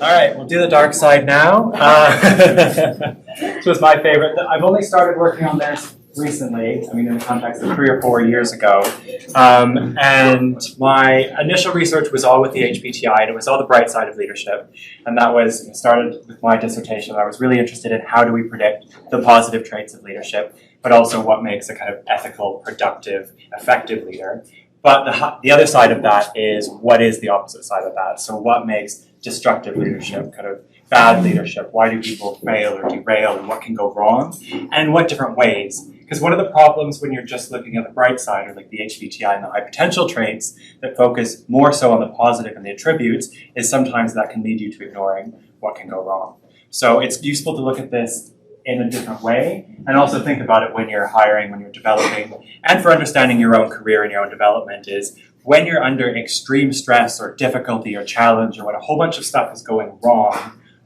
All right, we'll do the dark side now. This was my favorite. I've only started working on this recently, I mean in the context of 3 or 4 years ago. And my initial research was all with the HBTI, and it was all the bright side of leadership. And that was, started with my dissertation. I was really interested in how do we predict the positive traits of leadership, but also what makes a kind of ethical, productive, effective leader. But the other side of that is what is the opposite side of that? So what makes destructive leadership, kind of bad leadership? Why do people fail or derail, and what can go wrong? And in what different ways? Because one of the problems when you're just looking at the bright side, or like the HBTI and the high potential traits that focus more so on the positive and the attributes, is sometimes that can lead you to ignoring what can go wrong. So it's useful to look at this in a different way, and also think about it when you're hiring, when you're developing, and for understanding your own career and your own development is when you're under extreme stress or difficulty or challenge or when a whole bunch of stuff is going wrong,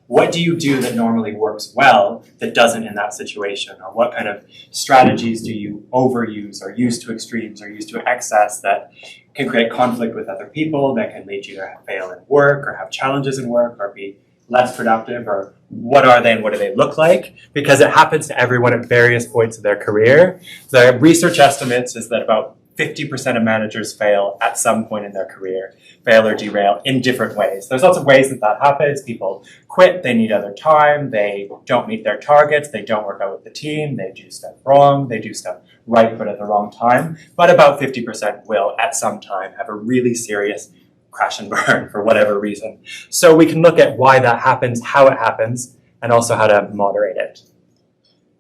what do you do that normally works well that doesn't in that situation? Or what kind of strategies do you overuse or use to extremes or use to excess that can create conflict with other people, that can lead you to fail in work or have challenges in work or be less productive, or what are they and what do they look like? Because it happens to everyone at various points of their career. The research estimates is that about 50% of managers fail at some point in their career, fail or derail in different ways. There's lots of ways that that happens. People quit, they need other time, they don't meet their targets, they don't work out with the team, they do stuff wrong, they do stuff right but at the wrong time. But about 50% will at some time have a really serious crash and burn for whatever reason. So we can look at why that happens, how it happens, and also how to moderate it.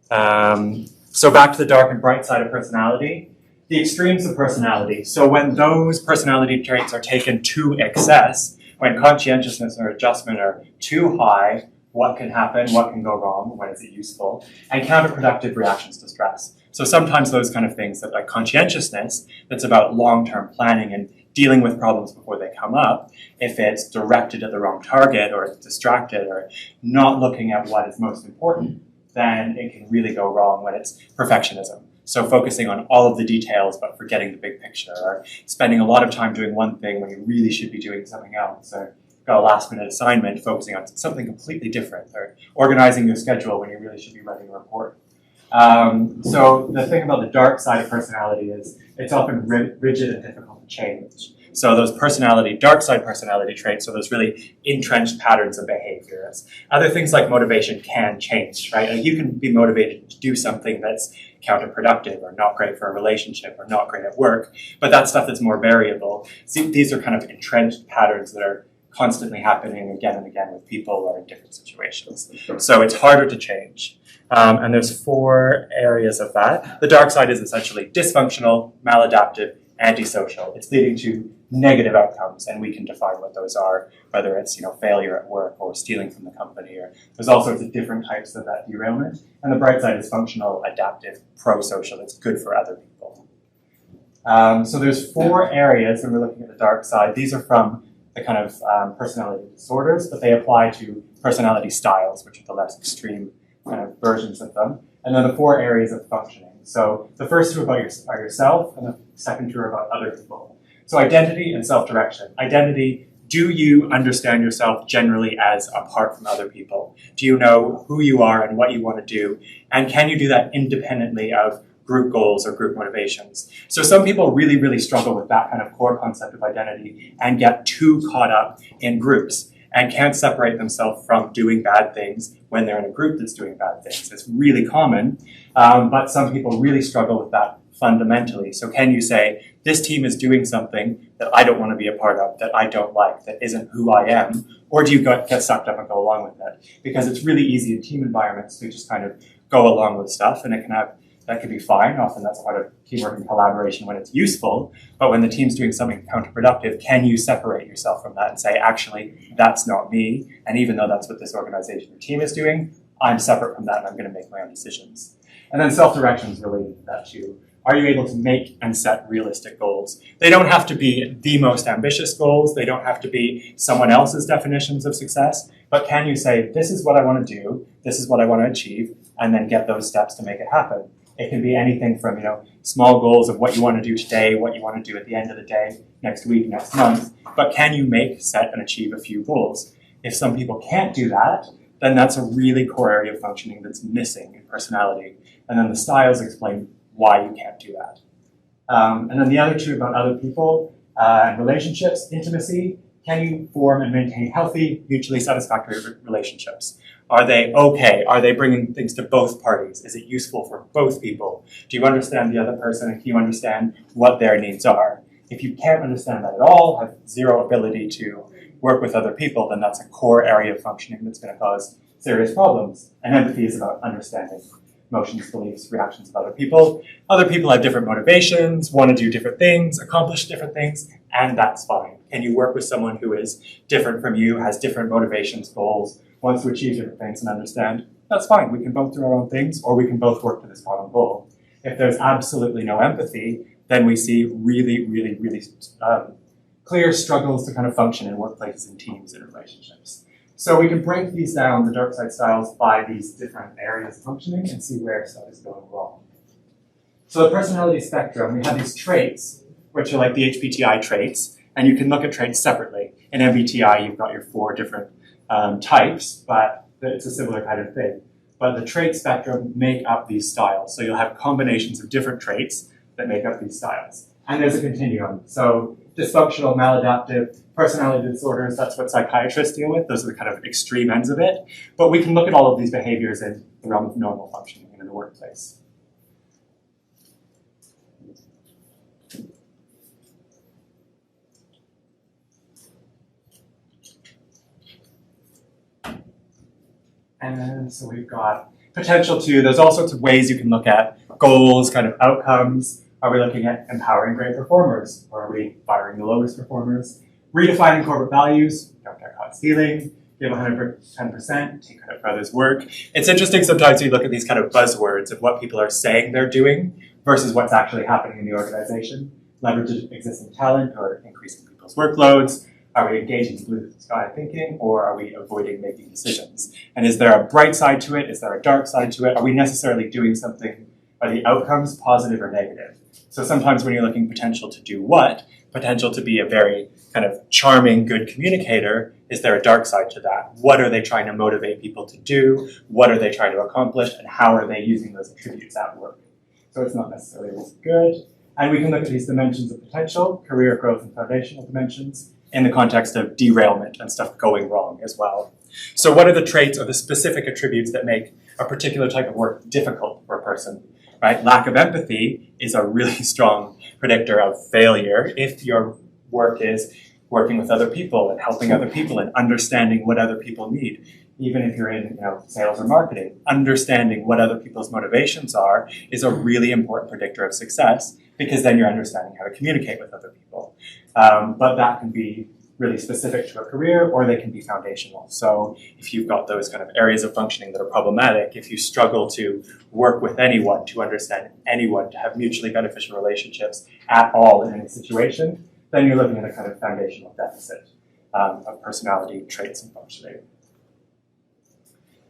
So back to the dark and bright side of personality. The extremes of personality. So when those personality traits are taken to excess, when conscientiousness or adjustment are too high, what can happen, what can go wrong, when is it useful, and counterproductive reactions to stress. So sometimes those kind of things that like conscientiousness, that's about long-term planning and dealing with problems before they come up, if it's directed at the wrong target or it's distracted or not looking at what is most important, then it can really go wrong when it's perfectionism. So focusing on all of the details but forgetting the big picture, or spending a lot of time doing one thing when you really should be doing something else, or got a last minute assignment focusing on something completely different, or organizing your schedule when you really should be writing a report. So the thing about the dark side of personality is it's often rigid and difficult to change. So those dark side personality traits are those really entrenched patterns of behavior. Other things like motivation can change, right? Like you can be motivated to do something that's counterproductive or not great for a relationship or not great at work, but that stuff that's more variable. See, these are kind of entrenched patterns that are constantly happening again and again with people or in different situations. So it's harder to change. And there's 4 areas of that. The dark side is essentially dysfunctional, maladaptive, antisocial. It's leading to negative outcomes, and we can define what those are, whether it's failure at work or stealing from the company, or there's all sorts of different types of that derailment. And the bright side is functional, adaptive, pro-social. It's good for other people. So there's 4 areas when we're looking at the dark side. These are from the kind of personality disorders, but they apply to personality styles, which are the less extreme kind of versions of them. And then the 4 areas of functioning. So the first 2 are yourself, and the second 2 are about other people. So identity and self-direction. Identity, do you understand yourself generally as apart from other people? Do you know who you are and what you want to do? And can you do that independently of group goals or group motivations? So some people really, really struggle with that kind of core concept of identity and get too caught up in groups and can't separate themselves from doing bad things when they're in a group that's doing bad things. It's really common, but some people really struggle with that fundamentally. So can you say, this team is doing something that I don't want to be a part of, that I don't like, that isn't who I am? Or do you get sucked up and go along with it? Because it's really easy in team environments to just kind of go along with stuff, and that can be fine. Often that's part of teamwork and collaboration when it's useful. But when the team's doing something counterproductive, can you separate yourself from that and say, actually, that's not me. And even though that's what this organization or team is doing, I'm separate from that and I'm going to make my own decisions. And then self-direction is related to that too. Are you able to make and set realistic goals? They don't have to be the most ambitious goals. They don't have to be someone else's definitions of success. But can you say, this is what I want to do, this is what I want to achieve, and then get those steps to make it happen? It can be anything from, small goals of what you want to do today, what you want to do at the end of the day, next week, next month. But can you make, set, and achieve a few goals? If some people can't do that, then that's a really core area of functioning that's missing in personality. And then the styles explain why you can't do that. And then the other two about other people and relationships, intimacy. Can you form and maintain healthy, mutually satisfactory relationships? Are they okay? Are they bringing things to both parties? Is it useful for both people? Do you understand the other person, and can you understand what their needs are? If you can't understand that at all, have zero ability to work with other people, then that's a core area of functioning that's going to cause serious problems. And empathy is about understanding emotions, beliefs, reactions of other people. Other people have different motivations, want to do different things, accomplish different things, and that's fine. Can you work with someone who is different from you, has different motivations, goals, wants to achieve different things, and understand? That's fine. We can both do our own things, or we can both work to this common goal. If there's absolutely no empathy, then we see really, really, really clear struggles to kind of function in workplaces and teams and relationships. So we can break these down, the dark side styles, by these different areas of functioning and see where stuff is going wrong. So the personality spectrum, we have these traits, which are like the HPTI traits, and you can look at traits separately. In MBTI, you've got your 4 different types, but it's a similar kind of thing. But the trait spectrum make up these styles. So you'll have combinations of different traits that make up these styles. And there's a continuum. So dysfunctional, maladaptive, personality disorders, that's what psychiatrists deal with. Those are the kind of extreme ends of it. But we can look at all of these behaviors in the realm of normal functioning and in the workplace. And so we've got potential to, there's all sorts of ways you can look at goals, kind of outcomes. Are we looking at empowering great performers? Or are we firing the lowest performers? Redefining corporate values, don't get caught stealing, give 110%, take credit for others' work. It's interesting sometimes you look at these kind of buzzwords of what people are saying they're doing versus what's actually happening in the organization. Leverage existing talent or increasing people's workloads. Are we engaging in blue sky thinking, or are we avoiding making decisions? And is there a bright side to it? Is there a dark side to it? Are we necessarily doing something? Are the outcomes positive or negative? So sometimes when you're looking potential to do what, potential to be a very kind of charming, good communicator, is there a dark side to that? What are they trying to motivate people to do? What are they trying to accomplish? And how are they using those attributes at work? So it's not necessarily always good. And we can look at these dimensions of potential, career growth and foundational dimensions, in the context of derailment and stuff going wrong as well. So what are the traits or the specific attributes that make a particular type of work difficult for a person? Right? Lack of empathy is a really strong predictor of failure if your work is working with other people and helping other people and understanding what other people need. Even if you're in sales or marketing, understanding what other people's motivations are is a really important predictor of success, because then you're understanding how to communicate with other people. But that can be really specific to a career, or they can be foundational. So if you've got those kind of areas of functioning that are problematic, if you struggle to work with anyone, to understand anyone, to have mutually beneficial relationships at all in any situation, then you're looking at a kind of foundational deficit of personality traits and functioning.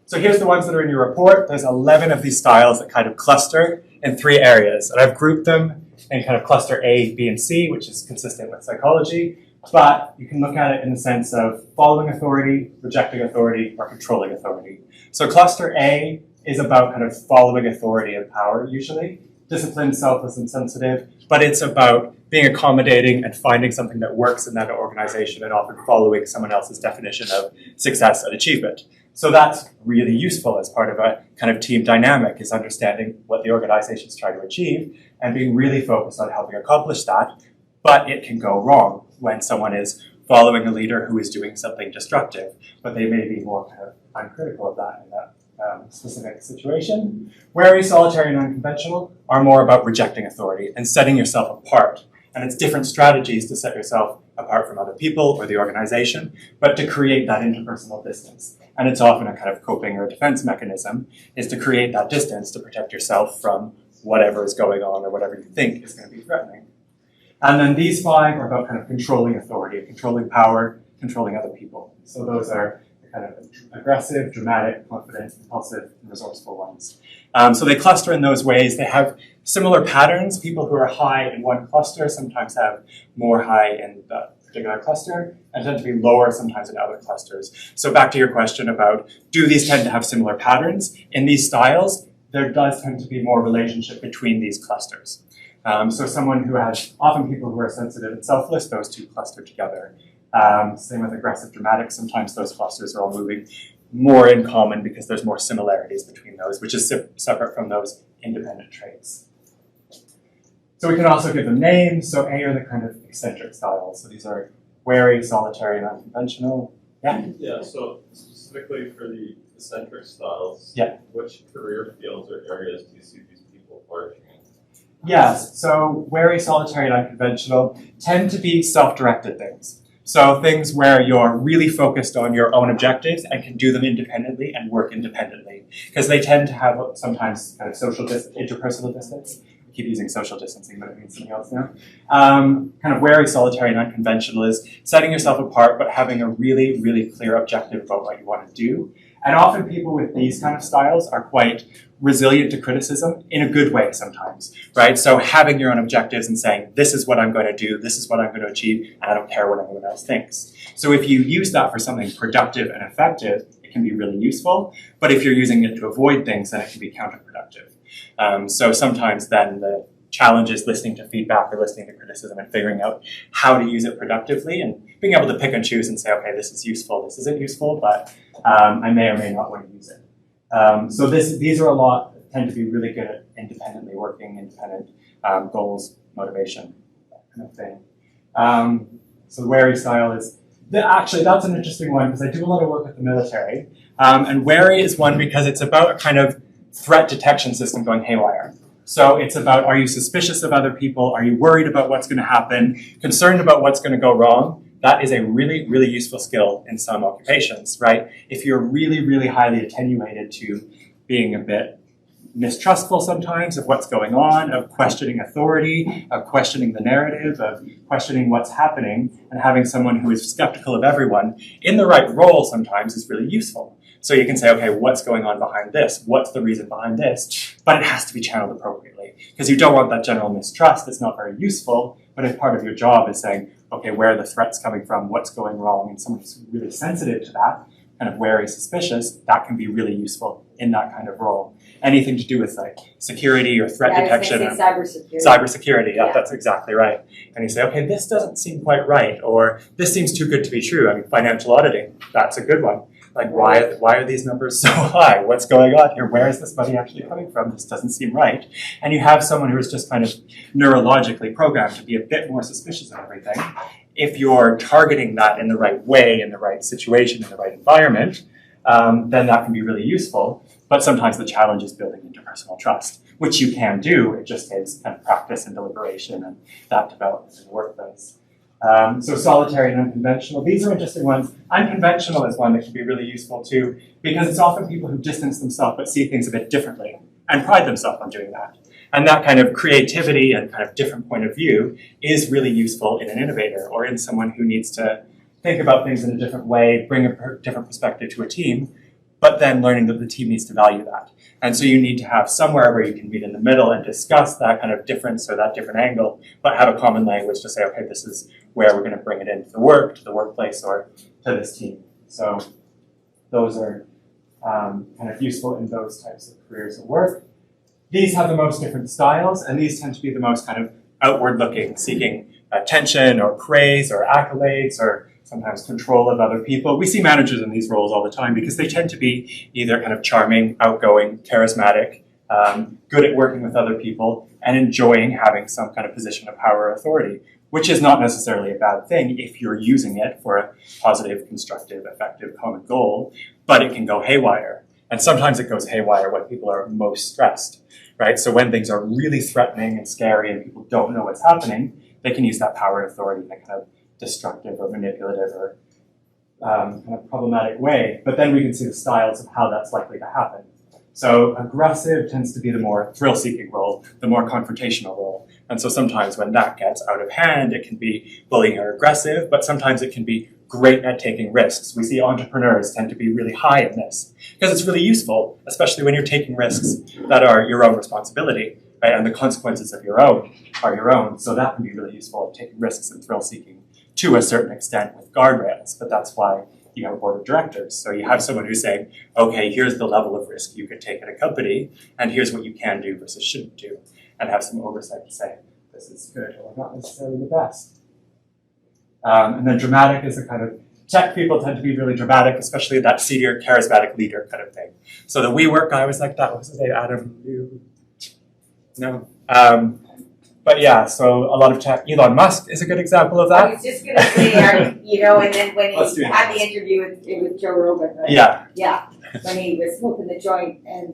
So here's the ones that are in your report. There's 11 of these styles that kind of cluster in 3 areas. And I've grouped them in kind of cluster A, B, and C, which is consistent with psychology. But you can look at it in the sense of following authority, rejecting authority, or controlling authority. So cluster A is about kind of following authority and power, usually. Disciplined, selfless, and sensitive. But it's about being accommodating and finding something that works in that organization and often following someone else's definition of success and achievement. So that's really useful as part of a kind of team dynamic, is understanding what the organization is trying to achieve and being really focused on helping accomplish that. But it can go wrong when someone is following a leader who is doing something destructive, but they may be more kind of uncritical of that in that specific situation. Whereas solitary and unconventional are more about rejecting authority and setting yourself apart. And it's different strategies to set yourself apart from other people or the organization, but to create that interpersonal distance. And it's often a kind of coping or defense mechanism, is to create that distance to protect yourself from whatever is going on or whatever you think is going to be threatening. And then these 5 are about kind of controlling authority, controlling power, controlling other people. So those are the kind of aggressive, dramatic, confident, impulsive, and resourceful ones. So they cluster in those ways. They have similar patterns. People who are high in one cluster sometimes have more high in the particular cluster and tend to be lower sometimes in other clusters. So back to your question about, do these tend to have similar patterns? In these styles, there does tend to be more relationship between these clusters. So someone who has, often people who are sensitive and selfless, those two cluster together. Same with aggressive dramatic, sometimes those clusters are all moving more in common because there's more similarities between those, which is separate from those independent traits. So we can also give them names. So A are the kind of eccentric styles. So these are wary, solitary, and unconventional. Yeah? Yeah, so specifically for the eccentric styles, yeah. Which career fields or areas do you see these people flourishing in? Yes, so wary, solitary, and unconventional tend to be self-directed things. So things where you're really focused on your own objectives and can do them independently and work independently. Because they tend to have sometimes kind of social interpersonal distance. I keep using social distancing, but it means something else now. Kind of wary, solitary, and unconventional is setting yourself apart, but having a really, really clear objective about what you want to do. And often people with these kind of styles are quite resilient to criticism in a good way sometimes, right? So having your own objectives and saying, this is what I'm going to do, this is what I'm going to achieve, and I don't care what anyone else thinks. So if you use that for something productive and effective, it can be really useful. But if you're using it to avoid things, then it can be counterproductive. So sometimes then the challenge is listening to feedback or listening to criticism and figuring out how to use it productively and being able to pick and choose and say, okay, this is useful, this isn't useful, but I may or may not want to use it. So these are tend to be really good at independently working, independent goals, motivation, that kind of thing. So the wary style is, actually that's an interesting one because I do a lot of work with the military. And wary is one because it's about a kind of threat detection system going haywire. So it's about, are you suspicious of other people? Are you worried about what's going to happen? Concerned about what's going to go wrong? That is a really, really useful skill in some occupations, right? If you're really, really highly attenuated to being a bit mistrustful sometimes of what's going on, of questioning authority, of questioning the narrative, of questioning what's happening, and having someone who is skeptical of everyone in the right role sometimes is really useful. So you can say, okay, what's going on behind this? What's the reason behind this? But it has to be channeled appropriately because you don't want that general mistrust. It's not very useful, but if part of your job is saying, okay, where are the threats coming from? What's going wrong? And someone who's really sensitive to that, kind of wary, suspicious, that can be really useful in that kind of role. Anything to do with like security or threat detection. Cybersecurity, yeah, that's exactly right. And you say, okay, this doesn't seem quite right, or this seems too good to be true. I mean, financial auditing, that's a good one. Like, why are these numbers so high? What's going on here? Where is this money actually coming from? This doesn't seem right. And you have someone who is just kind of neurologically programmed to be a bit more suspicious of everything. If you're targeting that in the right way, in the right situation, in the right environment, then that can be really useful. But sometimes the challenge is building interpersonal trust, which you can do. It just takes kind of practice and deliberation and that development in the workplace. So solitary and unconventional, these are interesting ones. Unconventional is one that can be really useful too, because it's often people who distance themselves but see things a bit differently and pride themselves on doing that. And that kind of creativity and kind of different point of view is really useful in an innovator or in someone who needs to think about things in a different way, bring a different perspective to a team, but then learning that the team needs to value that. And so you need to have somewhere where you can meet in the middle and discuss that kind of difference or that different angle, but have a common language to say, okay, this is where we're going to bring it into the work, to the workplace, or to this team. So those are kind of useful in those types of careers of work. These have the most different styles, and these tend to be the most kind of outward-looking, seeking attention or praise or accolades or sometimes control of other people. We see managers in these roles all the time because they tend to be either kind of charming, outgoing, charismatic, good at working with other people, and enjoying having some kind of position of power or authority, which is not necessarily a bad thing if you're using it for a positive, constructive, effective common goal, but it can go haywire. And sometimes it goes haywire when people are most stressed, right? So when things are really threatening and scary and people don't know what's happening, they can use that power and authority in a kind of destructive or manipulative or kind of problematic way. But then we can see the styles of how that's likely to happen. So aggressive tends to be the more thrill-seeking role, the more confrontational role. And so sometimes when that gets out of hand, it can be bullying or aggressive, but sometimes it can be great at taking risks. We see entrepreneurs tend to be really high in this because it's really useful, especially when you're taking risks that are your own responsibility, right? And the consequences of your own are your own. So that can be really useful at taking risks and thrill-seeking to a certain extent with guardrails, but that's why you have a board of directors. So you have someone who's saying, okay, here's the level of risk you could take at a company, and here's what you can do versus shouldn't do, and have some oversight to say, this is good or not necessarily the best. And then dramatic is the kind of, tech people tend to be really dramatic, especially that senior charismatic leader kind of thing. So the WeWork guy was like that. What was his name? Adam? No. But yeah, so a lot of tech. Elon Musk is a good example of that. I was just going to say, you know, and then when Let's he do had that. the interview with Joe Rogan, right? Yeah. Yeah, when he was smoking the joint and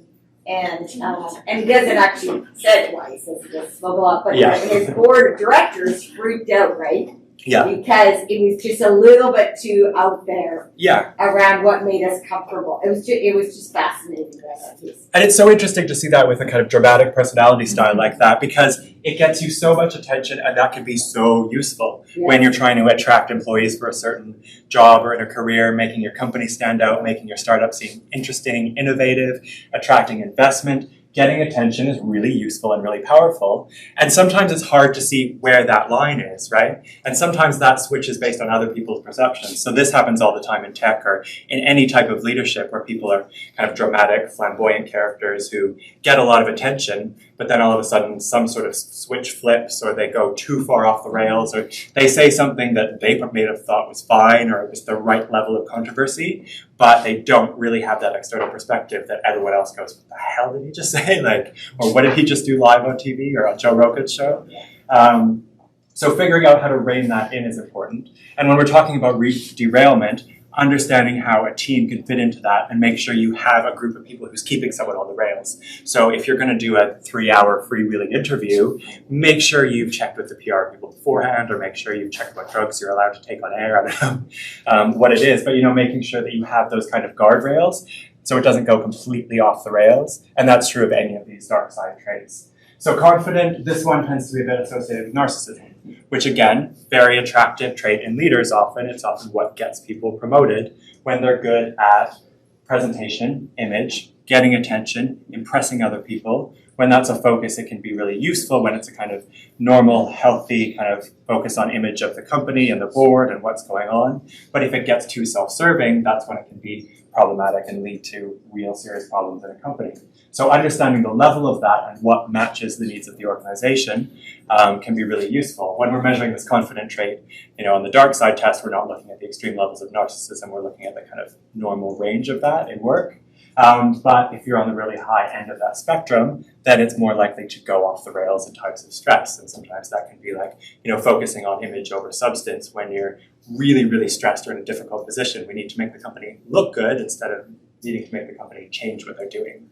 he doesn't actually say it why he says he does smoke a lot, but Yeah. his board of directors freaked out, right? Yeah. Because it was just a little bit too out there Yeah. around what made us comfortable. It was just fascinating that piece. And it's so interesting to see that with a kind of dramatic personality style like that, because it gets you so much attention, and that can be so useful when you're trying to attract employees for a certain job or in a career, making your company stand out, making your startup seem interesting, innovative, attracting investment. Getting attention is really useful and really powerful. And sometimes it's hard to see where that line is, right? And sometimes that switches based on other people's perceptions. So this happens all the time in tech or in any type of leadership where people are kind of dramatic, flamboyant characters who get a lot of attention, but then all of a sudden some sort of switch flips, or they go too far off the rails, or they say something that they may have thought was fine or was the right level of controversy, but they don't really have that external perspective that everyone else goes, what the hell did he just say? Like, or what did he just do live on TV or on Joe Rogan's show? So figuring out how to rein that in is important. And when we're talking about derailment, understanding how a team can fit into that and make sure you have a group of people who's keeping someone on the rails. So if you're going to do a 3-hour freewheeling interview, make sure you've checked with the PR people beforehand, or make sure you've checked what drugs you're allowed to take on air. I don't know what it is, but making sure that you have those kind of guardrails so it doesn't go completely off the rails. And that's true of any of these dark side traits. So confident, this one tends to be a bit associated with narcissism, which again, very attractive trait in leaders often. It's often what gets people promoted when they're good at presentation, image, getting attention, impressing other people. When that's a focus, it can be really useful when it's a kind of normal, healthy kind of focus on image of the company and the board and what's going on. But if it gets too self-serving, that's when it can be problematic and lead to real serious problems in a company. So understanding the level of that and what matches the needs of the organization can be really useful. When we're measuring this confident trait, on the dark side test, we're not looking at the extreme levels of narcissism, we're looking at the kind of normal range of that in work. But if you're on the really high end of that spectrum, then it's more likely to go off the rails in types of stress. And sometimes that can be like, focusing on image over substance when you're really, really stressed or in a difficult position. We need to make the company look good instead of needing to make the company change what they're doing.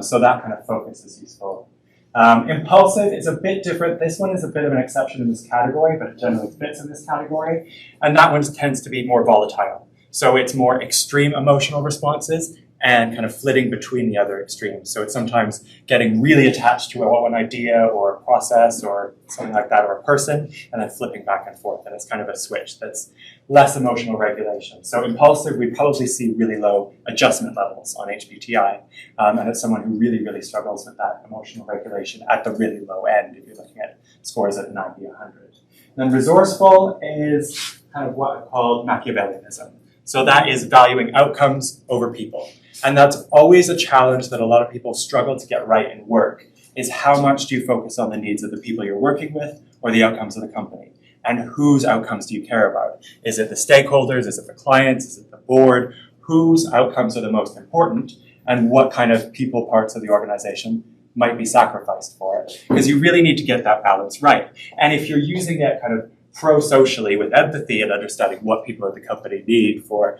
So that kind of focus is useful. Impulsive is a bit different. This one is a bit of an exception in this category, but it generally fits in this category. And that one tends to be more volatile. So it's more extreme emotional responses and kind of flitting between the other extremes. So it's sometimes getting really attached to one idea or a process or something like that, or a person, and then flipping back and forth. And it's kind of a switch that's less emotional regulation. So impulsive, we probably see really low adjustment levels on HBTI. And it's someone who really, really struggles with that emotional regulation at the really low end, if you're looking at scores at 90, 100. And then resourceful is kind of what I call Machiavellianism. So that is valuing outcomes over people. And that's always a challenge that a lot of people struggle to get right in work, is how much do you focus on the needs of the people you're working with or the outcomes of the company? And whose outcomes do you care about? Is it the stakeholders? Is it the clients? Is it the board? Whose outcomes are the most important? And what kind of people parts of the organization might be sacrificed for it? Because you really need to get that balance right. And if you're using it kind of pro-socially with empathy and understanding what people at the company need for,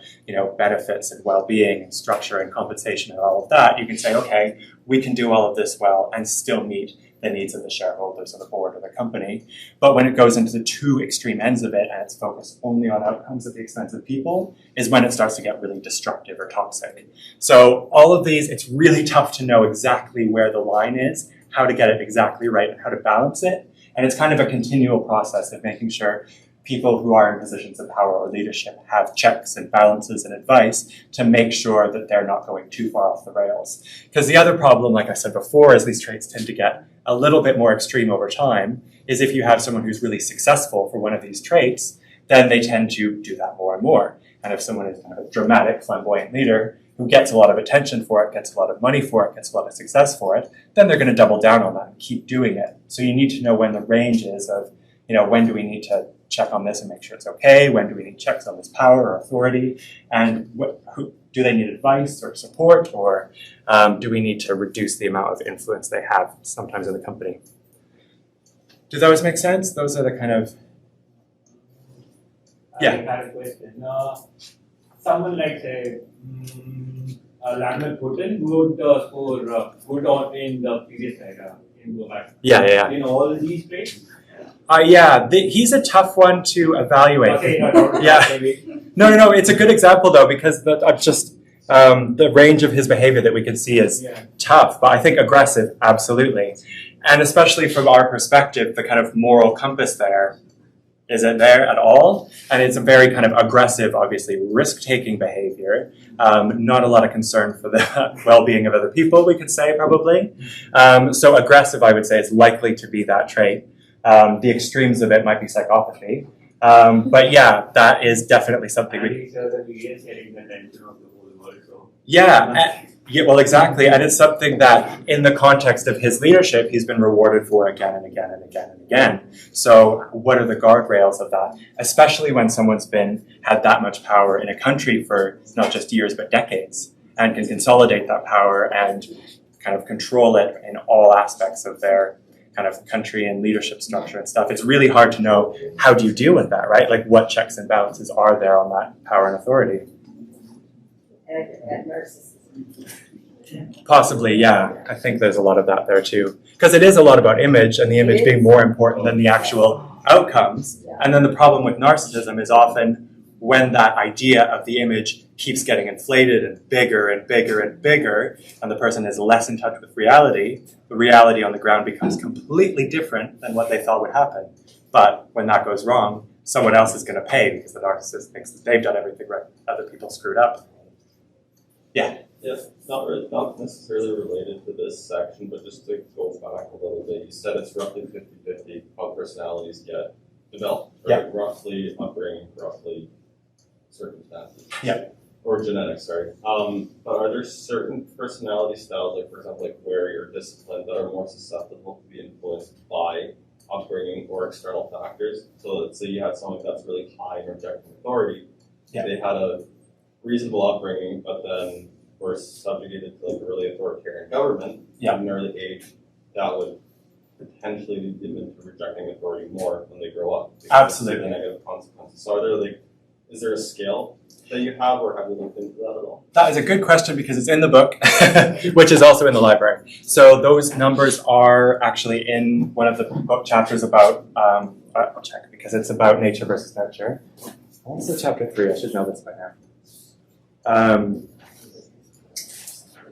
benefits and well-being and structure and compensation and all of that, you can say, okay, we can do all of this well and still meet the needs of the shareholders or the board or the company. But when it goes into the two extreme ends of it and it's focused only on outcomes at the expense of people, is when it starts to get really destructive or toxic. So all of these, it's really tough to know exactly where the line is, how to get it exactly right and how to balance it. And it's kind of a continual process of making sure people who are in positions of power or leadership have checks and balances and advice to make sure that they're not going too far off the rails. Because the other problem, like I said before, is these traits tend to get a little bit more extreme over time, is if you have someone who's really successful for one of these traits, then they tend to do that more and more. And if someone is kind of a dramatic, flamboyant leader who gets a lot of attention for it, gets a lot of money for it, gets a lot of success for it, then they're going to double down on that and keep doing it. So you need to know when the range is of, when do we need to check on this and make sure it's okay? When do we need checks on this power or authority? And do they need advice or support, or do we need to reduce the amount of influence they have sometimes in the company? Does those make sense? Those are the kind of... Yeah. I had a question. Someone like, say, Vladimir Putin would score good on in the previous era in BUAD. Yeah. In all these traits? He's a tough one to evaluate. Okay, Yeah. No. It's a good example though, because the range of his behavior that we can see is tough, but I think aggressive, absolutely. And especially from our perspective, the kind of moral compass there isn't there at all. And it's a very kind of aggressive, obviously risk-taking behavior. Not a lot of concern for the well-being of other people, we could say probably. So aggressive, I would say, is likely to be that trait. The extremes of it might be psychopathy. But yeah, that is definitely something we... Well, exactly. And it's something that, in the context of his leadership, he's been rewarded for again and again and again and again. So what are the guardrails of that? Especially when someone's had that much power in a country for not just years, but decades, and can consolidate that power and kind of control it in all aspects of their kind of country and leadership structure and stuff. It's really hard to know, how do you deal with that, right? Like, what checks and balances are there on that power and authority? And narcissism. Possibly, yeah. I think there's a lot of that there too. Because it is a lot about image, and the image being more important than the actual outcomes. Yeah. And then the problem with narcissism is often when that idea of the image keeps getting inflated and bigger and bigger and bigger, and the person is less in touch with reality, the reality on the ground becomes completely different than what they thought would happen. But when that goes wrong, someone else is going to pay because the narcissist thinks that they've done everything right, other people screwed up. Yeah. Yeah, not necessarily related to this section, but just to go back a little bit, you said it's roughly 50-50 how personalities get developed, right? Yeah. Roughly upbringing, roughly circumstances. Yeah. Or genetics, sorry. But are there certain personality styles, like for example, like wary or disciplined, that are more susceptible to be influenced by upbringing or external factors? So let's say you had someone that's really high in rejecting authority. Yeah. They had a reasonable upbringing, but then were subjugated to like a really authoritarian government at an early age, that would potentially lead them into rejecting authority more when they grow up. Absolutely. The negative consequences. So is there a scale that you have, or have you looked into that at all? That is a good question because it's in the book, which is also in the library. So those numbers are actually in one of the book chapters about, I'll check because it's about nature versus nurture. What's the chapter 3? I should know this by now.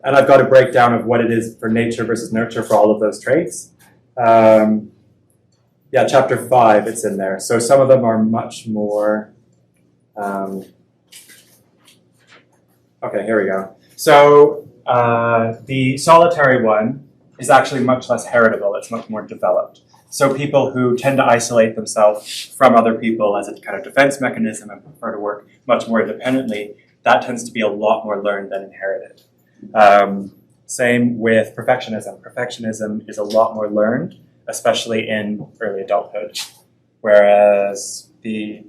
And I've got a breakdown of what it is for nature versus nurture for all of those traits. Chapter 5, it's in there. So some of them are much more... Okay, here we go. So the solitary one is actually much less heritable. It's much more developed. So people who tend to isolate themselves from other people as a kind of defense mechanism and prefer to work much more independently, that tends to be a lot more learned than inherited. Same with perfectionism. Perfectionism is a lot more learned, especially in early adulthood. Whereas the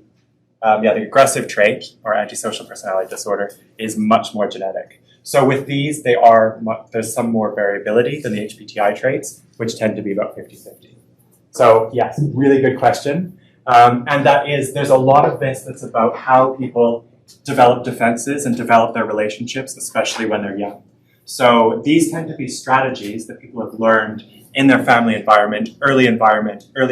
aggressive trait, or antisocial personality disorder, is much more genetic. So with these, there's some more variability than the HPTI traits, which tend to be about 50-50. So yes, really good question. And there's a lot of this that's about how people develop defenses and develop their relationships, especially when they're young. So these tend to be strategies that people have learned in their family environment, early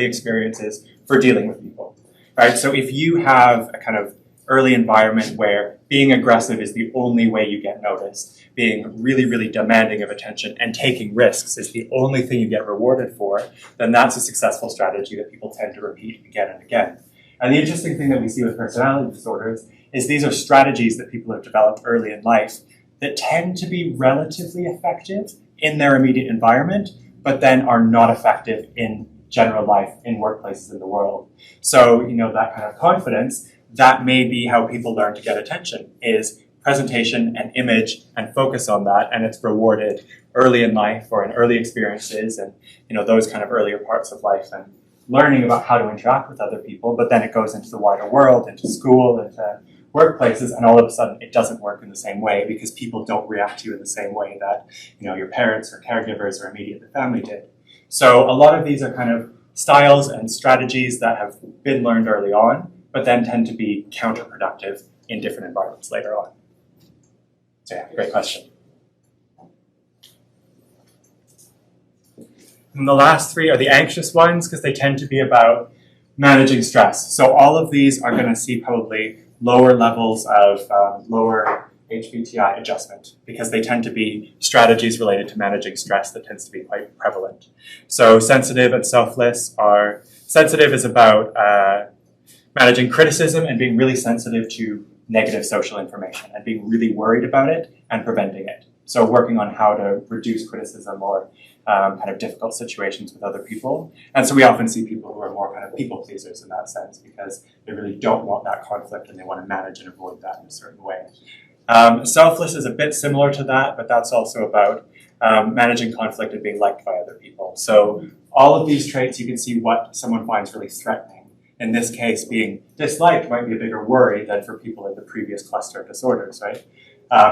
experiences for dealing with people, right? So if you have a kind of early environment where being aggressive is the only way you get noticed, being really, really demanding of attention and taking risks is the only thing you get rewarded for, then that's a successful strategy that people tend to repeat again and again. And the interesting thing that we see with personality disorders is these are strategies that people have developed early in life that tend to be relatively effective in their immediate environment, but then are not effective in general life in workplaces in the world. So, that kind of confidence, that may be how people learn to get attention, is presentation and image and focus on that, and it's rewarded early in life or in early experiences and, those kind of earlier parts of life and learning about how to interact with other people, but then it goes into the wider world, into school, into workplaces, and all of a sudden it doesn't work in the same way because people don't react to you in the same way that, your parents or caregivers or immediate family did. So a lot of these are kind of styles and strategies that have been learned early on, but then tend to be counterproductive in different environments later on. So yeah, great question. And the last three are the anxious ones because they tend to be about managing stress. So all of these are going to see probably lower levels of lower HPTI adjustment because they tend to be strategies related to managing stress that tends to be quite prevalent. So sensitive and selfless are, sensitive is about managing criticism and being really sensitive to negative social information and being really worried about it and preventing it. So working on how to reduce criticism or kind of difficult situations with other people. And so we often see people who are more kind of people pleasers in that sense because they really don't want that conflict and they want to manage and avoid that in a certain way. Selfless is a bit similar to that, but that's also about managing conflict and being liked by other people. So all of these traits, you can see what someone finds really threatening. In this case, being disliked might be a bigger worry than for people in the previous cluster of disorders, right?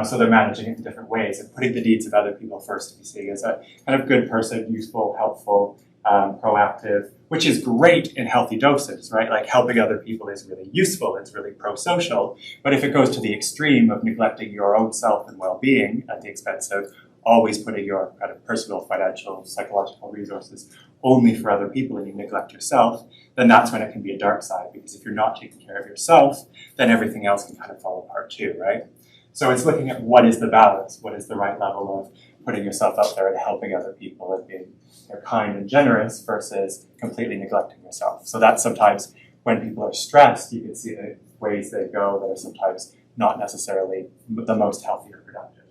So they're managing it in different ways and putting the needs of other people first to be seen as a kind of good person, useful, helpful, proactive, which is great in healthy doses, right? Like helping other people is really useful, it's really pro-social. But if it goes to the extreme of neglecting your own self and well-being at the expense of always putting your kind of personal, financial, psychological resources only for other people and you neglect yourself, then that's when it can be a dark side. Because if you're not taking care of yourself, then everything else can kind of fall apart too, right? So it's looking at what is the balance, what is the right level of putting yourself up there and helping other people and being kind and generous versus completely neglecting yourself. So that's sometimes when people are stressed, you can see the ways they go that are sometimes not necessarily the most healthy or productive.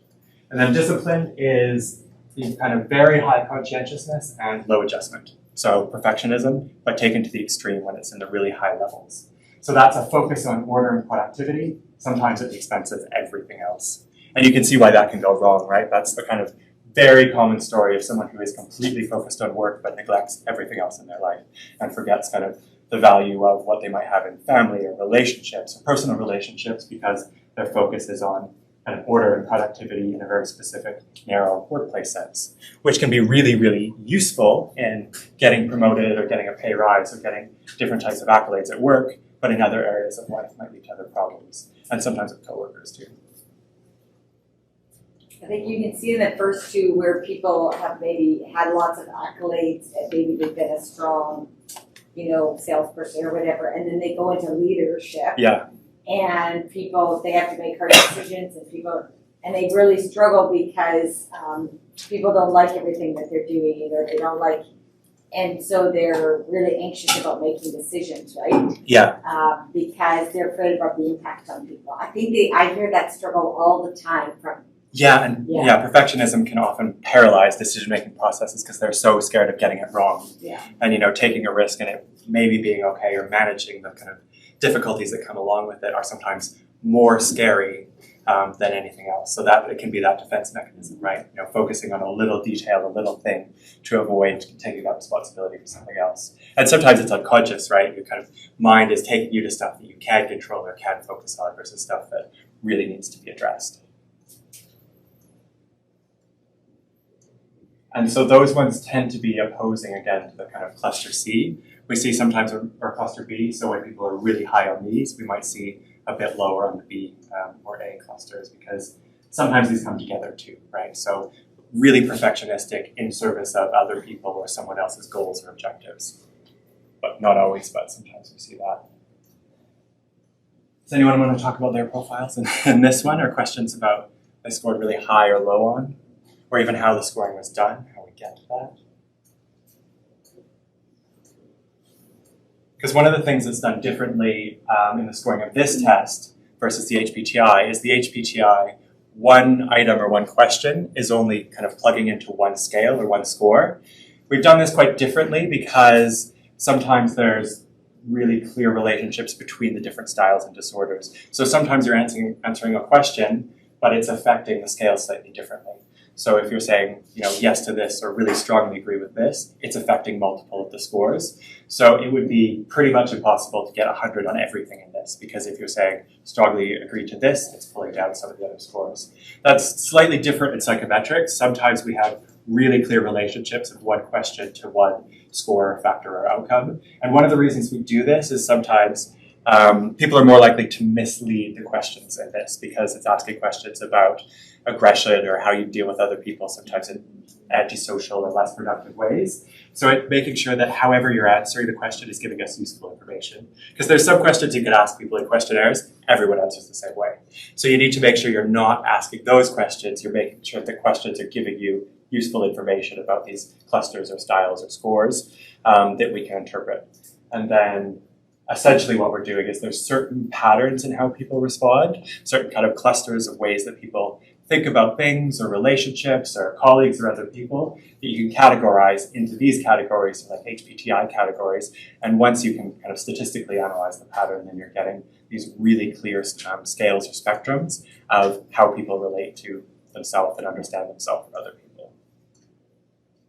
And then discipline is the kind of very high conscientiousness and low adjustment. So perfectionism, but taken to the extreme when it's in the really high levels. So that's a focus on order and productivity, sometimes at the expense of everything else. And you can see why that can go wrong, right? That's the kind of very common story of someone who is completely focused on work but neglects everything else in their life and forgets kind of the value of what they might have in family or relationships or personal relationships because their focus is on kind of order and productivity in a very specific, narrow workplace sense, which can be really, really useful in getting promoted or getting a pay rise or getting different types of accolades at work, but in other areas of life might lead to other problems, and sometimes with coworkers too. I think you can see in the first two where people have maybe had lots of accolades and maybe they've been a strong, salesperson or whatever, and then they go into leadership. Yeah. And people, they have to make hard decisions and they really struggle because people don't like everything that they're doing or they don't like, and so they're really anxious about making decisions, right? Yeah. Because they're afraid about the impact on people. I hear that struggle all the time from. Yeah, perfectionism can often paralyze decision-making processes because they're so scared of getting it wrong. Yeah. And, taking a risk and it maybe being okay or managing the kind of difficulties that come along with it are sometimes more scary than anything else. So that it can be that defense mechanism, right? Focusing on a little detail, a little thing to avoid taking that responsibility for something else. And sometimes it's unconscious, right? Your kind of mind is taking you to stuff that you can control or can focus on versus stuff that really needs to be addressed. And so those ones tend to be opposing, again, to the kind of cluster C. We see sometimes, or cluster B, so when people are really high on these, we might see a bit lower on the B or A clusters because sometimes these come together too, right? So really perfectionistic in service of other people or someone else's goals or objectives. But not always, but sometimes we see that. Does anyone want to talk about their profiles in this one, or questions about they scored really high or low on? Or even how the scoring was done, how we get to that. Because one of the things that's done differently in the scoring of this test versus the HPTI is the HPTI, one item or one question is only kind of plugging into one scale or one score. We've done this quite differently because sometimes there's really clear relationships between the different styles and disorders. So sometimes you're answering a question, but it's affecting the scale slightly differently. So if you're saying, yes to this or really strongly agree with this, it's affecting multiple of the scores. So it would be pretty much impossible to get 100 on everything in this, because if you're saying strongly agree to this, it's pulling down some of the other scores. That's slightly different in psychometrics. Sometimes we have really clear relationships of one question to one score, factor, or outcome. And one of the reasons we do this is sometimes people are more likely to mislead the questions in this because it's asking questions about aggression or how you deal with other people, sometimes in antisocial or less productive ways. So it's making sure that however you're answering the question is giving us useful information. Because there's some questions you can ask people in questionnaires, everyone answers the same way. So you need to make sure you're not asking those questions, you're making sure the questions are giving you useful information about these clusters or styles or scores that we can interpret. And then essentially what we're doing is there's certain patterns in how people respond, certain kind of clusters of ways that people think about things or relationships or colleagues or other people that you can categorize into these categories, like HPTI categories. And once you can kind of statistically analyze the pattern, then you're getting these really clear scales or spectrums of how people relate to themselves and understand themselves or other people.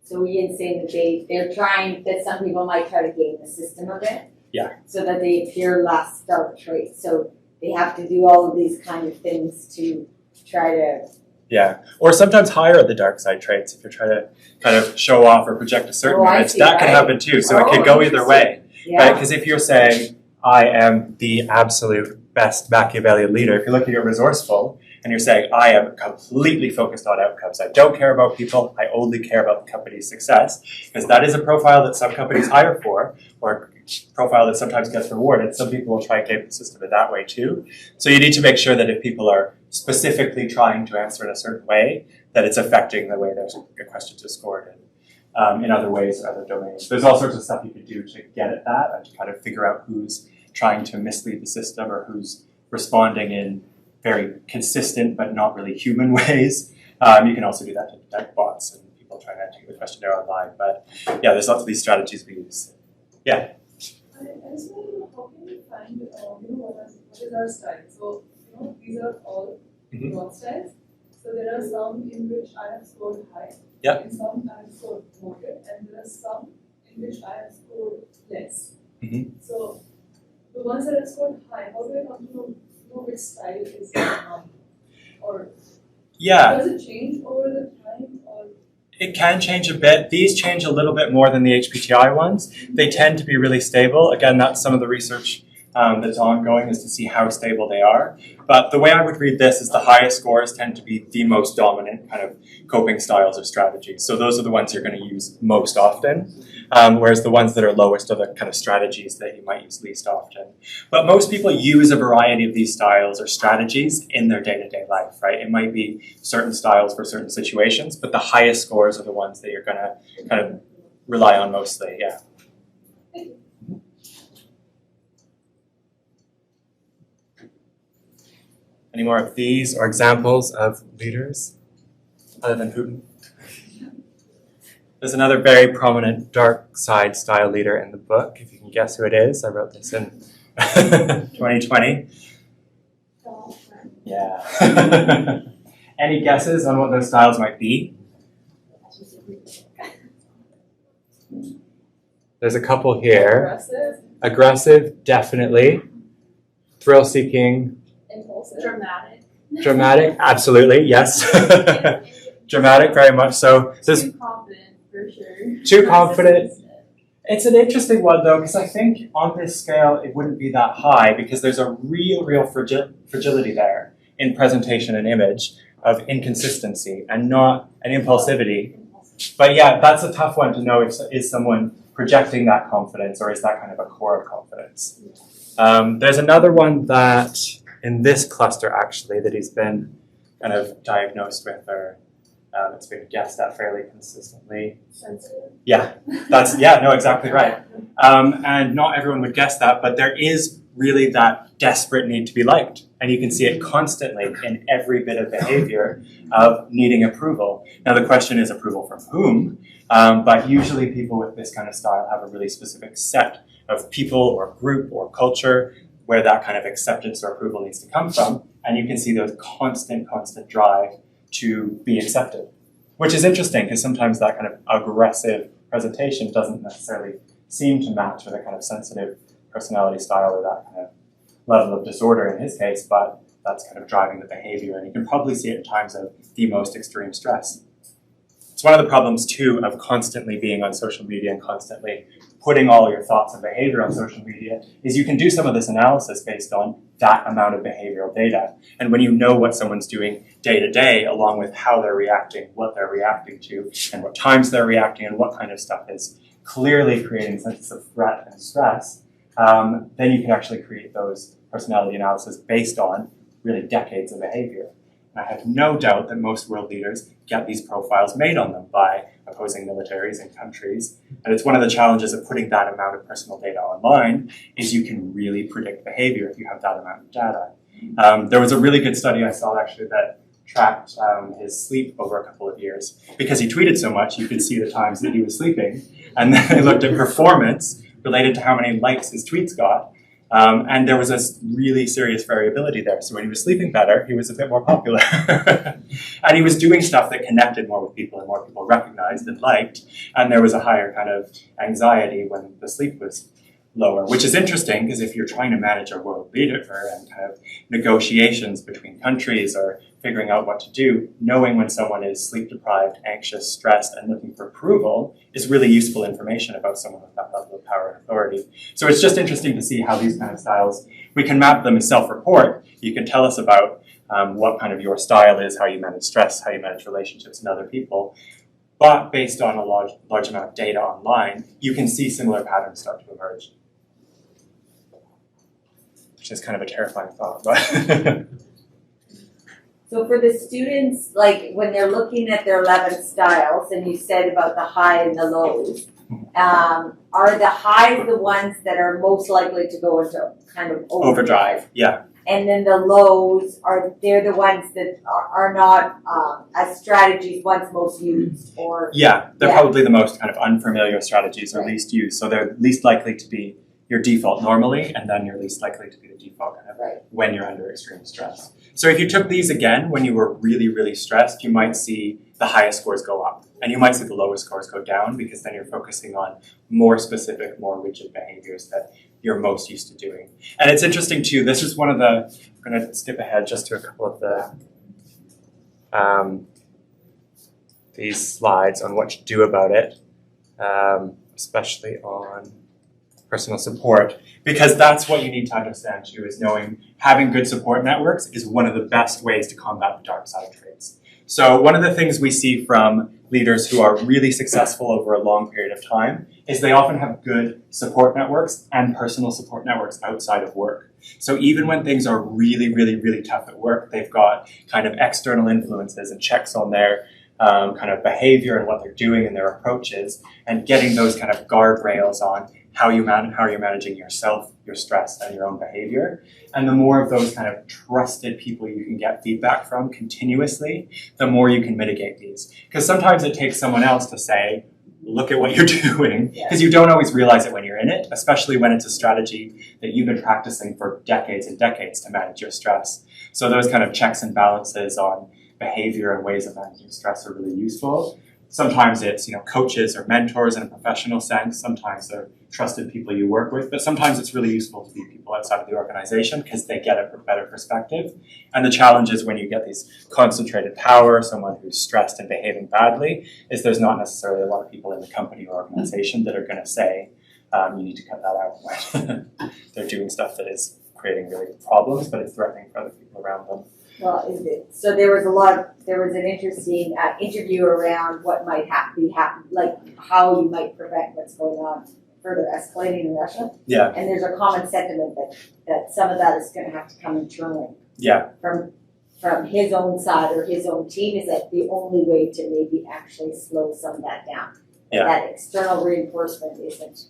So we can say that they're trying, that some people might try to game the system a bit. Yeah. So that they appear less dark traits. So they have to do all of these kind of things to try to... Yeah, or sometimes higher the dark side traits if you're trying to kind of show off or project a certain image. That can happen too, so it could go either way. Yeah. Right? Because if you're saying, I am the absolute best Machiavellian leader, if you're looking at resourceful, and you're saying, I am completely focused on outcomes. I don't care about people. I only care about the company's success. Because that is a profile that some companies hire for, or a profile that sometimes gets rewarded. Some people will try and game the system in that way too. So you need to make sure that if people are specifically trying to answer in a certain way, that it's affecting the way their questions are scored in other ways or other domains. There's all sorts of stuff you could do to get at that and to kind of figure out who's trying to mislead the system or who's responding in very consistent but not really human ways. You can also do that to detect bots and people trying to take the questionnaire online. But yeah, there's lots of these strategies we use. Yeah? I just want to know, how can we find, what is our style? So, these are all broad styles. So there are some in which I have scored high, Yep. in some I have scored moderate, and there are some in which I have scored less. So the ones that I scored high, how do I come to know which style is or does it change over the time, or it can change a bit. These change a little bit more than the HPTI ones. They tend to be really stable. Again, that's some of the research that's ongoing, is to see how stable they are. But the way I would read this is the highest scores tend to be the most dominant kind of coping styles or strategies. So those are the ones you're going to use most often, whereas the ones that are lowest are the kind of strategies that you might use least often. But most people use a variety of these styles or strategies in their day-to-day life, right? It might be certain styles for certain situations, but the highest scores are the ones that you're going to kind of rely on mostly, yeah. Any more of these or examples of leaders other than Putin? There's another very prominent dark side style leader in the book. If you can guess who it is, I wrote this in 2020. Yeah. Any guesses on what those styles might be? There's a couple here. Aggressive, definitely. Thrill-seeking. impulsive, Dramatic, absolutely, yes. Dramatic, very much so. too confident for sure. Too confident. It's an interesting one though, because I think on this scale it wouldn't be that high because there's a real fragility there in presentation and image of inconsistency and not an impulsivity. But yeah, that's a tough one to know if is someone projecting that confidence or is that kind of a core of confidence. There's another one that in this cluster actually that he's been kind of diagnosed with or it's been guessed at fairly consistently. Sensitive. Yeah, no, exactly right. And not everyone would guess that, but there is really that desperate need to be liked. And you can see it constantly in every bit of behavior of needing approval. Now the question is approval from whom? But usually people with this kind of style have a really specific set of people or group or culture where that kind of acceptance or approval needs to come from. And you can see those constant drive to be accepted. Which is interesting because sometimes that kind of aggressive presentation doesn't necessarily seem to match with a kind of sensitive personality style or that kind of level of disorder in his case, but that's kind of driving the behavior. And you can probably see it in times of the most extreme stress. It's one of the problems too of constantly being on social media and constantly putting all your thoughts and behavior on social media is you can do some of this analysis based on that amount of behavioral data. And when you know what someone's doing day to day, along with how they're reacting, what they're reacting to, and what times they're reacting, and what kind of stuff is clearly creating a sense of threat and stress, then you can actually create those personality analysis based on really decades of behavior. And I have no doubt that most world leaders get these profiles made on them by opposing militaries and countries. And it's one of the challenges of putting that amount of personal data online is you can really predict behavior if you have that amount of data. There was a really good study I saw actually that tracked his sleep over a couple of years. Because he tweeted so much, you could see the times that he was sleeping. And then they looked at performance related to how many likes his tweets got. And there was a really serious variability there. So when he was sleeping better, he was a bit more popular. And he was doing stuff that connected more with people and more people recognized and liked. And there was a higher kind of anxiety when the sleep was lower, which is interesting because if you're trying to manage a world leader and kind of negotiations between countries or figuring out what to do, knowing when someone is sleep deprived, anxious, stressed, and looking for approval is really useful information about someone with that level of power and authority. So it's just interesting to see how these kind of styles, we can map them as self-report. You can tell us about what kind of your style is, how you manage stress, how you manage relationships and other people. But based on a large amount of data online, you can see similar patterns start to emerge. Which is kind of a terrifying thought, but So for the students, like when they're looking at their 11 styles, and you said about the high and the lows, are the highs the ones that are most likely to go into kind of overdrive, yeah. And then the lows they're the ones that are not as strategies once most used, or yeah, they're probably the most kind of unfamiliar strategies or least used. So they're least likely to be your default normally, and then you're least likely to be the default kind of when you're under extreme stress. So if you took these again when you were really, really stressed, you might see the highest scores go up, and you might see the lowest scores go down because then you're focusing on more specific, more rigid behaviors that you're most used to doing. And it's interesting too, this is one of the, I'm going to skip ahead just to a couple of the, these slides on what to do about it, especially on personal support, because that's what you need to understand too, is knowing having good support networks is one of the best ways to combat the dark side traits. So one of the things we see from leaders who are really successful over a long period of time is they often have good support networks and personal support networks outside of work. So even when things are really, really, really tough at work, they've got kind of external influences and checks on their kind of behavior and what they're doing and their approaches, and getting those kind of guardrails on how you're managing yourself, your stress, and your own behavior. And the more of those kind of trusted people you can get feedback from continuously, the more you can mitigate these. Because sometimes it takes someone else to say, look at what you're doing, because you don't always realize it when you're in it, especially when it's a strategy that you've been practicing for decades and decades to manage your stress. So those kind of checks and balances on behavior and ways of managing stress are really useful. Sometimes it's, coaches or mentors in a professional sense. Sometimes they're trusted people you work with, but sometimes it's really useful to be people outside of the organization because they get a better perspective. And the challenge is when you get these concentrated power, someone who's stressed and behaving badly, is there's not necessarily a lot of people in the company or organization that are going to say, you need to cut that out when they're doing stuff that is creating really problems, but it's threatening for other people around them. Well, is it? So there was an interesting interview around what might be happening, like how you might prevent what's going on further escalating in Russia. Yeah. And there's a common sentiment that some of that is going to have to come internally. Yeah. From his own side or his own team, is that the only way to maybe actually slow some of that down. Yeah. That external reinforcement isn't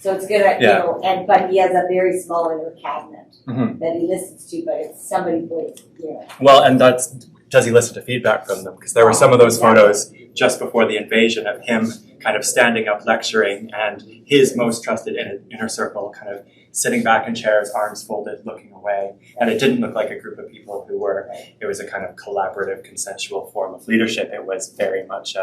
So it's gonna, you know, but he has a very small inner cabinet Mhm. that he listens to, but it's somebody who, you know. Well, and does he listen to feedback from them? Because there were some of those photos just before the invasion of him kind of standing up lecturing and his most trusted inner circle kind of sitting back in chairs, arms folded, looking away. And it didn't look like a group of people it was a kind of collaborative, consensual form of leadership. It was very much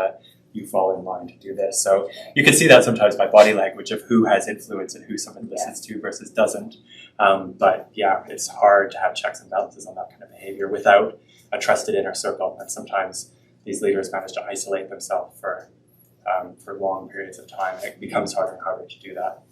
you fall in line to do this. So you can see that sometimes by body language of who has influence and who someone listens to versus doesn't. But yeah, it's hard to have checks and balances on that kind of behavior without a trusted inner circle. And sometimes these leaders manage to isolate themselves for long periods of time. And it becomes harder and harder to do that.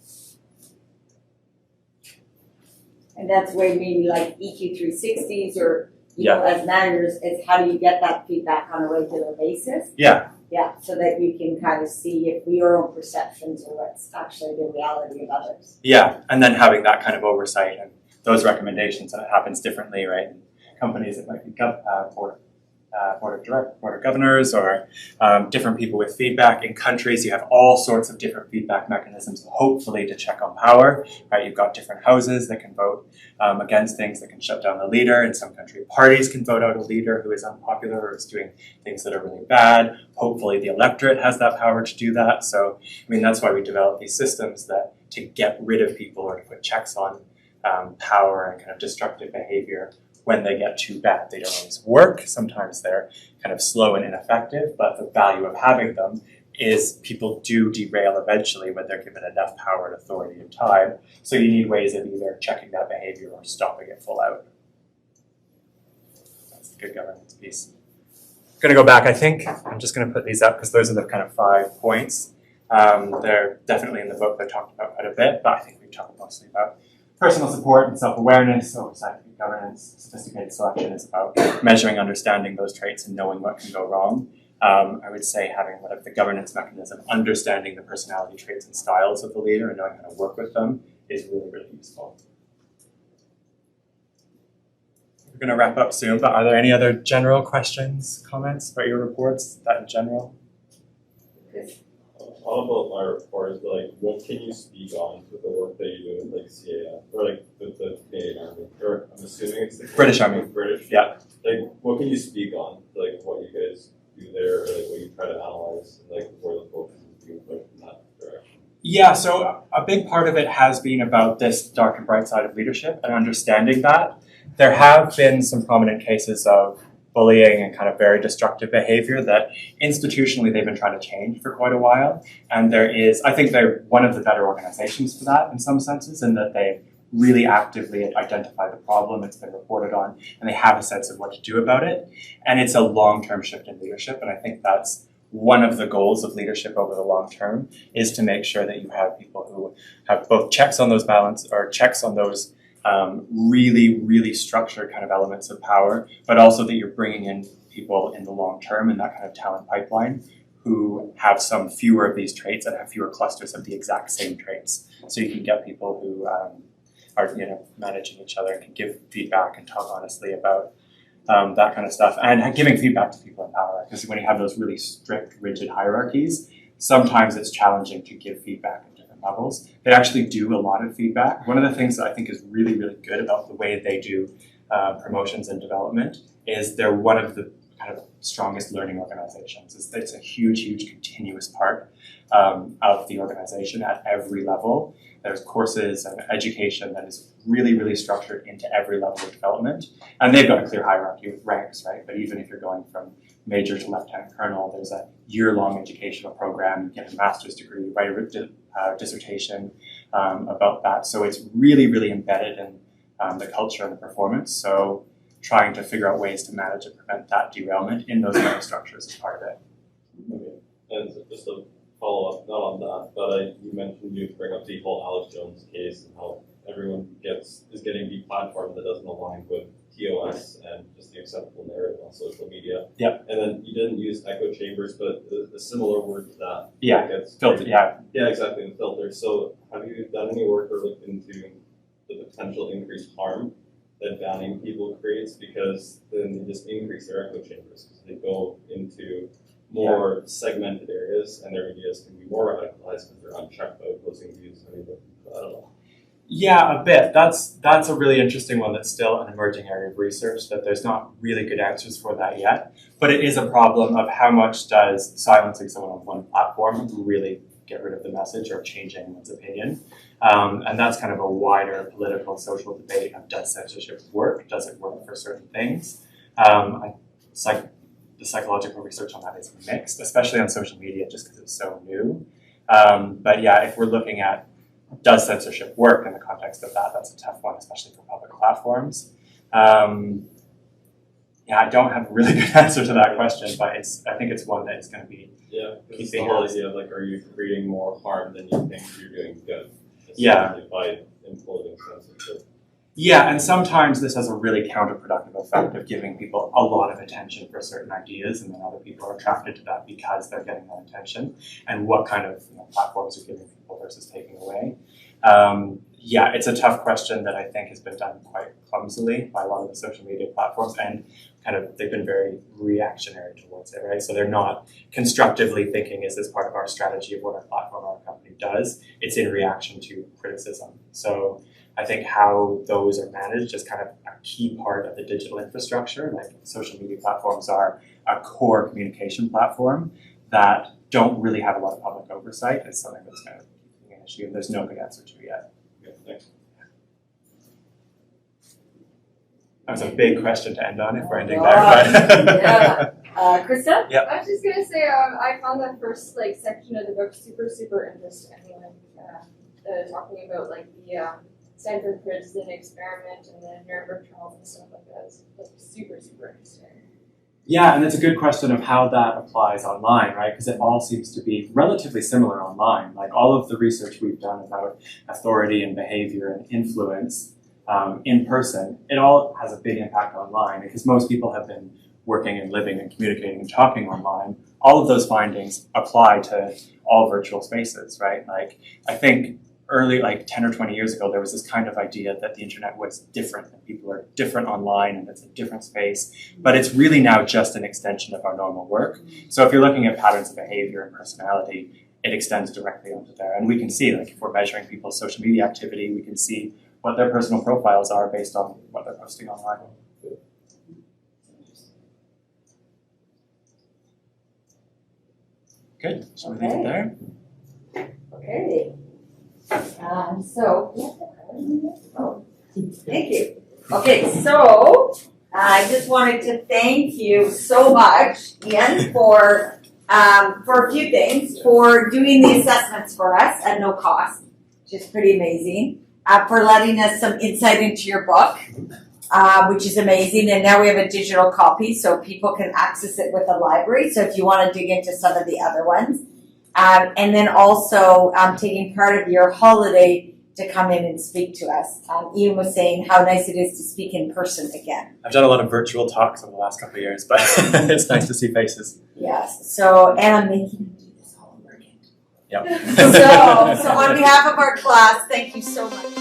And that's where maybe like EQ 360s or, you know, as managers, is how do you get that feedback on a regular basis? Yeah. Yeah, so that you can kind of see if your own perceptions or what's actually the reality of others. Yeah, and then having that kind of oversight and those recommendations, and it happens differently, right? In companies, it might be board of governors or different people with feedback. In countries, you have all sorts of different feedback mechanisms, hopefully to check on power, right? You've got different houses that can vote against things that can shut down the leader. In some country, parties can vote out a leader who is unpopular or is doing things that are really bad. Hopefully the electorate has that power to do that. So, I mean, that's why we develop these systems to get rid of people or to put checks on power and kind of destructive behavior when they get too bad. They don't always work. Sometimes they're kind of slow and ineffective, but the value of having them is people do derail eventually when they're given enough power and authority and time. So you need ways of either checking that behavior or stopping it full out. That's the good governance piece. I'm going to go back. I think I'm just going to put these up because those are the kind of 5 points. They're definitely in the book. They're talked about quite a bit, but I think we've talked mostly about personal support and self-awareness, oversight and governance. Sophisticated selection is about measuring, understanding those traits and knowing what can go wrong. I would say having whatever the governance mechanism, understanding the personality traits and styles of the leader and knowing how to work with them is really, really useful. We're going to wrap up soon, but are there any other general questions, comments about your reports, that in general? All about my report is like, what can you speak on with the work that you do with like CAF or like with the Canadian Army? Or I'm assuming it's the British Army. British. Yeah. Like, what can you speak on? Like, what you guys do there, or like what you try to analyze, and like where the focus is being pushed in that direction. Yeah, so a big part of it has been about this dark and bright side of leadership and understanding that. There have been some prominent cases of bullying and kind of very destructive behavior that institutionally they've been trying to change for quite a while. And I think they're one of the better organizations for that in some senses, in that they really actively identify the problem, it's been reported on, and they have a sense of what to do about it. And it's a long-term shift in leadership, and I think that's one of the goals of leadership over the long term, is to make sure that you have people who have both checks on those really, really structured kind of elements of power, but also that you're bringing in people in the long term in that kind of talent pipeline who have some fewer of these traits and have fewer clusters of the exact same traits. So you can get people who are managing each other and can give feedback and talk honestly about that kind of stuff, and giving feedback to people in power. Because when you have those really strict, rigid hierarchies, sometimes it's challenging to give feedback at different levels. They actually do a lot of feedback. One of the things that I think is really, really good about the way they do promotions and development is they're one of the kind of strongest learning organizations. It's a huge, huge continuous part of the organization at every level. There's courses and education that is really, really structured into every level of development. And they've got a clear hierarchy with ranks, right? But even if you're going from major to lieutenant colonel, there's a year-long educational program. You get a master's degree, write a dissertation about that. So it's really, really embedded in the culture and the performance. So trying to figure out ways to manage and prevent that derailment in those kind of structures is part of it. Okay. And just to follow up, not on that, but you mentioned you bring up the whole Alex Jones case and how everyone is getting deplatformed that doesn't align with TOS and just the acceptable narrative on social media. Yep. And then you didn't use echo chambers, but a similar word to that. Yeah, filter, yeah. Yeah, exactly, the filter. So have you done any work or looked into the potential increased harm that banning people creates? Because then they just increase their echo chambers. They go into more segmented areas, and their ideas can be more radicalized because they're unchecked by opposing views. I don't know. Yeah, a bit. That's a really interesting one that's still an emerging area of research, that there's not really good answers for that yet. But it is a problem of how much does silencing someone on one platform really get rid of the message or changing one's opinion. And that's kind of a wider political, social debate of does censorship work? Does it work for certain things? The psychological research on that is mixed, especially on social media, just because it's so new. But yeah, if we're looking at does censorship work in the context of that, that's a tough one, especially for public platforms. Yeah, I don't have a really good answer to that question, but I think it's one that is going to be it's the whole idea of like, are you creating more harm than you think you're doing good? By imposing censorship. Yeah, and sometimes this has a really counterproductive effect of giving people a lot of attention for certain ideas, and then other people are attracted to that because they're getting that attention. And what kind of platforms are giving people versus taking away? Yeah, it's a tough question that I think has been done quite clumsily by a lot of the social media platforms, and they've been very reactionary towards it, right? So they're not constructively thinking, is this part of our strategy of what our platform or our company does? It's in reaction to criticism. So I think how those are managed is kind of a key part of the digital infrastructure. Like social media platforms are a core communication platform that don't really have a lot of public oversight. It's something that's kind of an issue, and there's no good answer to it yet. Yeah, thanks. That was a big question to end on if we're ending there. But Yeah. Krista? Yeah. I was just gonna say, I found that first section of the book super interesting. Talking about the Stanford prison experiment and the Nuremberg trials and stuff like that is super interesting. Yeah, and it's a good question of how that applies online, right? Because it all seems to be relatively similar online. Like all of the research we've done about authority and behavior and influence in person, it all has a big impact online because most people have been working and living and communicating and talking online. All of those findings apply to all virtual spaces, right? Like I think early, 10 or 20 years ago, there was this kind of idea that the internet was different, and people are different online, and it's a different space. But it's really now just an extension of our normal work. So if you're looking at patterns of behavior and personality, it extends directly onto there. And we can see, if we're measuring people's social media activity, we can see what their personal profiles are based on what they're posting online. Good. Shall we leave it there? Okay. Thank you. Okay, so I just wanted to thank you so much, Ian, for a few things, for doing the assessments for us at no cost, which is pretty amazing, for letting us some insight into your book, which is amazing. And now we have a digital copy, so people can access it with the library. So if you want to dig into some of the other ones. And then also taking part of your holiday to come in and speak to us. Ian was saying how nice it is to speak in person again. I've done a lot of virtual talks over the last couple of years, but it's nice to see faces. Yes. So, and I'm making him do this all over again. Yep. So on behalf of our class, thank you so much.